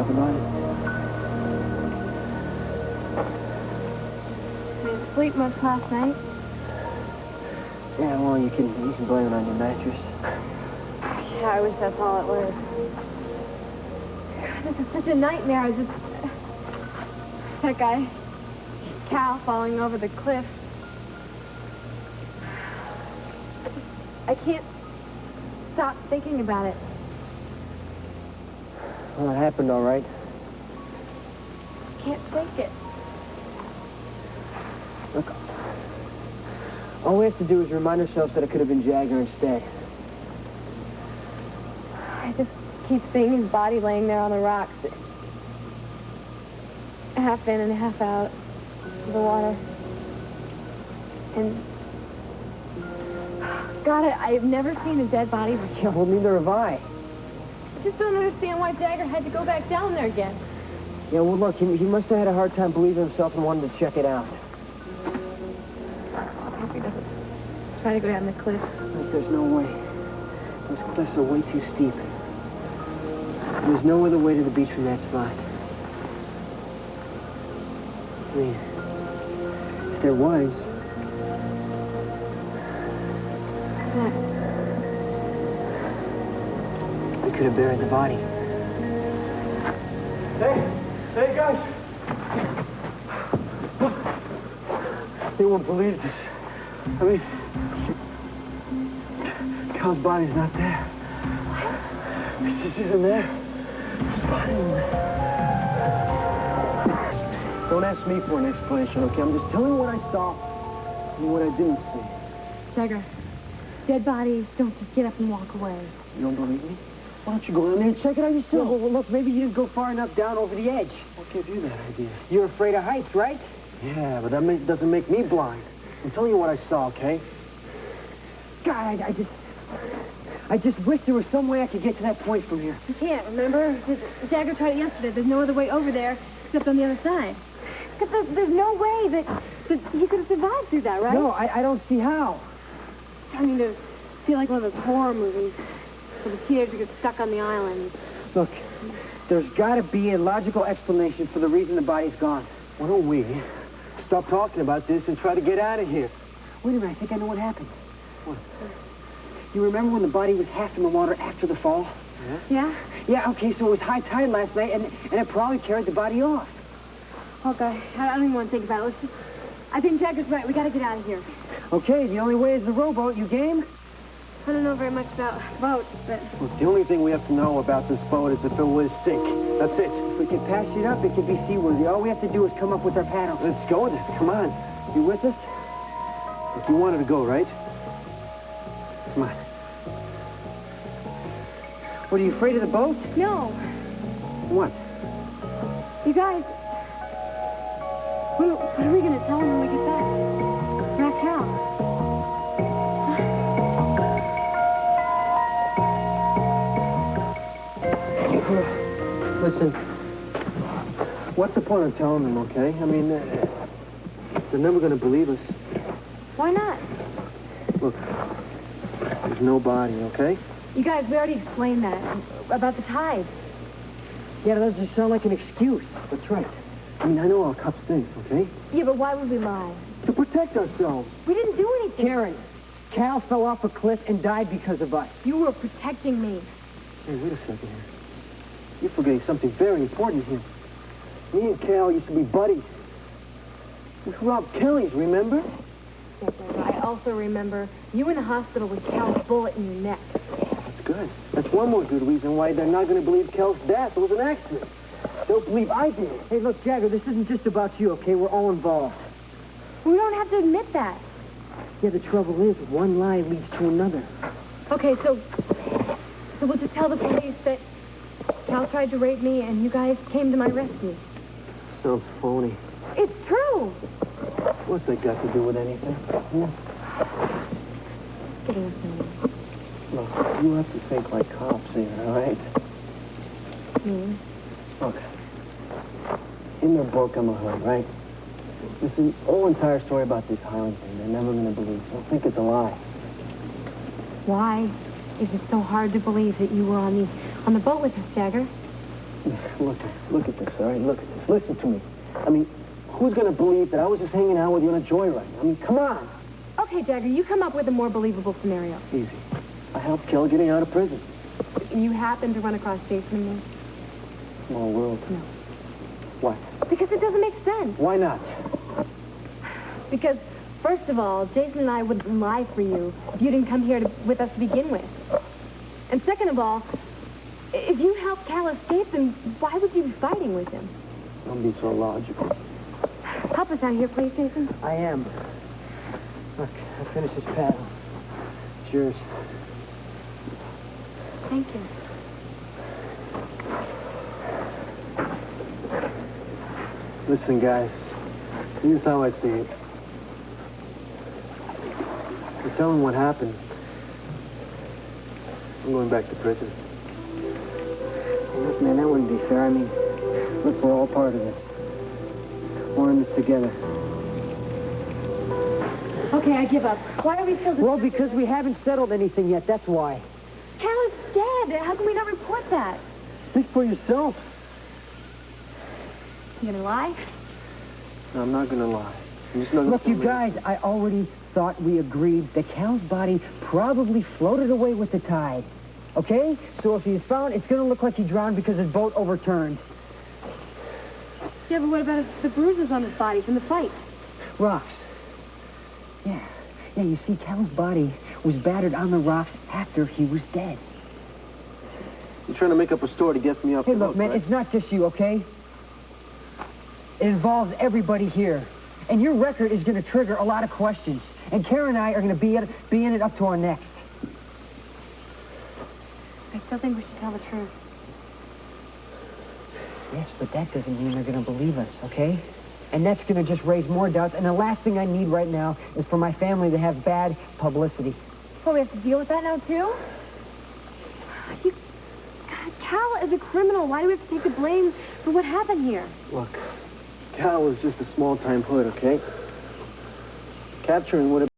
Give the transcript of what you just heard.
talk about it. Didn't sleep much last night. Yeah, well, you can blame it on your mattress. Yeah, I wish that's all it was. God, this is such a nightmare. That guy, Cal, falling over the cliff. I can't stop thinking about it. Well, it happened all right. Can't take it. Look, all we have to do is remind ourselves that it could have been Jagger instead. I just keep seeing his body laying there on the rocks. Half in and half out of the water. And God, I've never seen a dead body before. Yeah, well, neither have I. I just don't understand why Jagger had to go back down there again. Yeah, well, look, he must have had a hard time believing himself and wanted to check it out. I hope he doesn't try to go down the cliffs. Like, there's no way. Those cliffs are way too steep. There's no other way to the beach from that spot. I mean, if there was... we could have buried the body. Hey, guys! Look, they won't believe this. I mean, Cal's body's not there. What? It just isn't there. His body isn't there. Don't ask me for an explanation, okay? I'm just telling you what I saw and what I didn't see. Jagger, dead bodies don't just get up and walk away. You don't believe me? Why don't you go down there and check it out yourself? Well, look, maybe you didn't go far enough down over the edge. What gave you that idea? You're afraid of heights, right? Yeah, but that doesn't make me blind. I'm telling you what I saw, okay? God, I just wish there was some way I could get to that point from here. You can't, remember? Jagger tried it yesterday. There's no other way over there except on the other side. Because there's no way that he could have survived through that, right? No, I don't see how. It's starting to feel like one of those horror movies where the teenager gets stuck on the island. Look, there's got to be a logical explanation for the reason the body's gone. Why don't we stop talking about this and try to get out of here? Wait a minute, I think I know what happened. What? You remember when the body was half in the water after the fall? Yeah? Yeah, okay, so it was high tide last night, and it probably carried the body off. Okay, I don't even want to think about it. Let's just... I think Jagger's right. We got to get out of here. Okay, the only way is the rowboat. You game? I don't know very much about boats, but... Look, the only thing we have to know about this boat is if it was sink. That's it. If we can patch it up, it can be seaworthy. All we have to do is come up with our paddles. Let's go then. Come on. You with us? Look, you wanted to go, right? Come on. What, are you afraid of the boat? No. What? You guys... What are we going to tell him when we get back? About Cal? Listen, what's the point of telling them, okay? I mean, they're never going to believe us. Why not? Look, there's no body, okay? You guys, we already explained that. About the tide. Yeah, that doesn't sound like an excuse. That's right. I mean, I know how cops think, okay? Yeah, but why would we lie? To protect ourselves. We didn't do anything. Karen, Cal fell off a cliff and died because of us. You were protecting me. Hey, wait a second here. You're forgetting something very important here. Me and Cal used to be buddies. We robbed Kelly's, remember? Yes, I also remember you in the hospital with Cal's bullet in your neck. That's good. That's one more good reason why they're not going to believe Cal's death. It was an accident. They'll believe I did. Hey, look, Jagger, this isn't just about you, okay? We're all involved. We don't have to admit that. Yeah, the trouble is, one lie leads to another. Okay, so we'll just tell the police that Cal tried to rape me and you guys came to my rescue. Sounds phony. It's true. What's that got to do with anything? Get answer me. Look, you have to think like cops here, all right? Look, in their book, I'm a hood, right? This is the whole entire story about this Highland thing. They're never going to believe. They'll think it's a lie. Why is it so hard to believe that you were on the boat with us, Jagger? Look at this, all right? Look at this. Listen to me. I mean, who's going to believe that I was just hanging out with you on a joyride? I mean, come on. Okay, Jagger, you come up with a more believable scenario. Easy. I helped Kel getting out of prison. You happen to run across Jason and me? Small world. No. Why? Because it doesn't make sense. Why not? Because, first of all, Jason and I wouldn't lie for you if you didn't come here with us to begin with. And second of all, if you helped Cal escape, then why would you be fighting with him? Don't be so logical. Help us out here, please, Jason. I am. Look, I finished this paddle. It's yours. Thank you. Listen, guys. Here's how I see it. To tell him what happened, I'm going back to prison. Look, man, that wouldn't be fair. I mean, look, we're all part of this. We're in this together. Okay, I give up. Why are we still... Well, because we haven't settled anything yet, that's why. Cal is dead. How can we not report that? Speak for yourself. You gonna lie? No, I'm not gonna lie. I'm just not gonna Look, you guys, I already thought we agreed that Cal's body probably floated away with the tide. Okay? So if he's found, it's going to look like he drowned because his boat overturned. Yeah, but what about the bruises on his body from the fight? Rocks. Yeah. Yeah, you see, Cal's body was battered on the rocks after he was dead. You're trying to make up a story to get me off Hey, the look, hook, man, right? it's not just you, okay? It involves everybody here. And your record is going to trigger a lot of questions. And Karen and I are going to be in it up to our necks. I still think we should tell the truth. Yes, but that doesn't mean they're going to believe us, okay? And that's going to just raise more doubts. And the last thing I need right now is for my family to have bad publicity. Well, we have to deal with that now, too? Cal is a criminal. Why do we have to take the blame for what happened here? Look, Cal was just a small-time hood, okay? Capturing would have